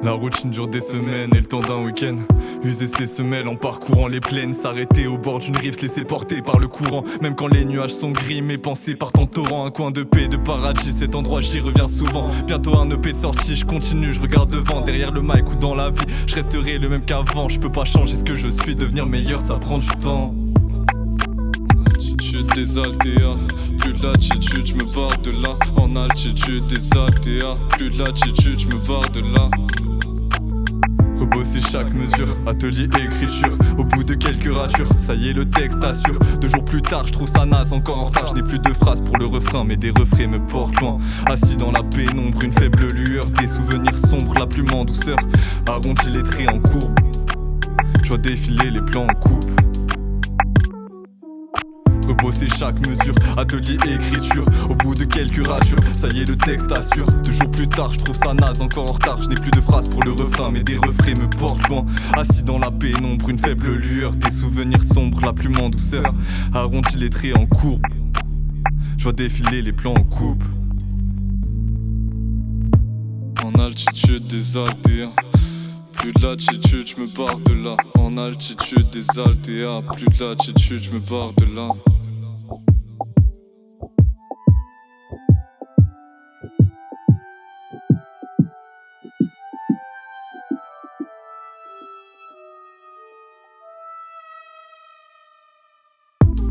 La routine dure des semaines et le temps d'un week-end. User ses semelles en parcourant les plaines. S'arrêter au bord d'une rive, se laisser porter par le courant. Même quand les nuages sont gris, mes pensées partent en torrent. Un coin de paix, de paradis, cet endroit j'y reviens souvent. Bientôt un EP de sortie, je continue, je regarde devant. Derrière le mic ou dans la vie, je resterai le même qu'avant. Je peux pas changer ce que je suis, devenir meilleur ça prend du temps. Altitude des altéas, plus de latitude, je me barre de là. En altitude des altéas, plus de latitude, je me barre de là. Rebosser chaque mesure, atelier écriture. Au bout de quelques ratures, ça y est le texte assure. 2 jours plus tard, je trouve ça naze, encore en retard. Je n'ai plus de phrases pour le refrain, mais des refrains me portent loin. Assis dans la pénombre, une faible lueur. Des souvenirs sombres, la plume en douceur. Arrondi les traits en courbe, je vois défiler les plans en coupe. Rebosser chaque mesure, atelier écriture. Au bout de quelques ratures, ça y est le texte assure. 2 jours plus tard, je trouve ça naze, encore en retard. Je n'ai plus de phrases pour le refrain, mais des refrains me portent loin. Assis dans la pénombre, une faible lueur. Des souvenirs sombres, la plume en douceur. Arrondi les traits en courbe, je vois défiler les plans en coupe. En altitude des altéas, plus de latitude, je me barre de là. En altitude des altéas, plus de latitude, je me barre de là.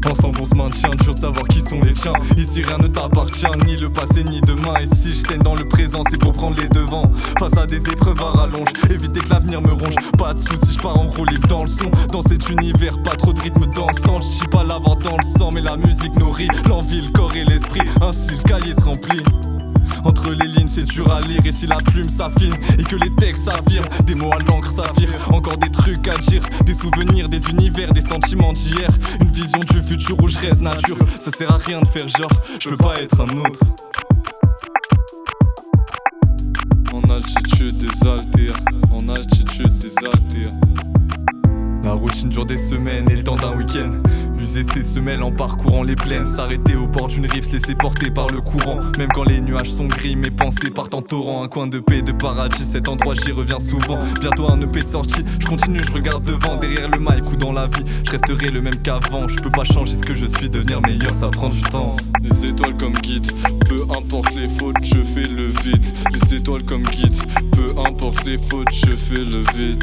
Ensemble on se maintient, dur de savoir qui sont les tiens. Ici rien ne t'appartient, ni le passé ni demain. Et si je saigne dans le présent, c'est pour prendre les devants. Face à des épreuves à rallonge, éviter que l'avenir me ronge. Pas de soucis, je pars en roue libre dans le son. Dans cet univers, pas trop de rythme dansant. Je dis pas l'avoir dans le sang, mais la musique nourrit l'envie, le corps et l'esprit. Ainsi le cahier se remplit. Entre les lignes c'est dur à lire. Et si la plume s'affine et que les textes s'affirment, des mots à l'encre s'affirent. Encore des trucs à dire, des souvenirs, des univers, des sentiments d'hier. Une vision du futur où je reste nature. Ça sert à rien de faire genre, je peux pas être un autre. En altitude des altéas, en altitude des altéas. La routine dure des semaines et le temps d'un week-end. User ses semelles en parcourant les plaines. S'arrêter au bord d'une rive, se laisser porter par le courant. Même quand les nuages sont gris, mes pensées partent en torrent. Un coin de paix, de paradis, cet endroit j'y reviens souvent. Bientôt un EP de sortie, je continue, je regarde devant. Derrière le mic ou dans la vie, je resterai le même qu'avant. Je peux pas changer ce que je suis, devenir meilleur ça prend du temps. Les étoiles comme guide, peu importe les fautes, je fais le vide. Les étoiles comme guide, peu importe les fautes, je fais le vide.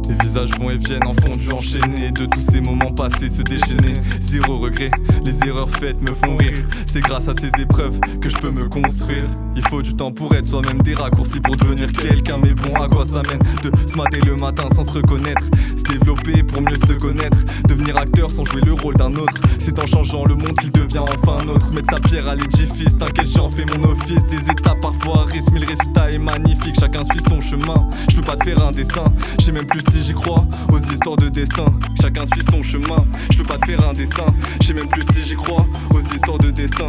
Les visages vont et viennent en fondu enchaîné. De tous ces moments passés se déchaîner. Zéro regret, les erreurs faites me font rire. C'est grâce à ces épreuves que je peux me construire. Il faut du temps pour être soi-même, des raccourcis pour devenir quelqu'un. Mais bon, à quoi ça mène de se mater le matin sans se reconnaître? Se développer pour mieux se connaître. Devenir acteur sans jouer le rôle d'un autre. C'est en changeant le monde qu'il devient enfin nôtre. Mettre sa pierre à l'édifice, t'inquiète j'en fais mon office. Des étapes parfois à risque, mais le résultat est magnifique. Chacun suit son chemin, je peux pas te faire un dessin. Je sais même plus si j'y crois aux histoires de destin. Chacun suit son chemin, je peux pas te faire un dessin. Je sais même plus si j'y crois aux histoires de destin.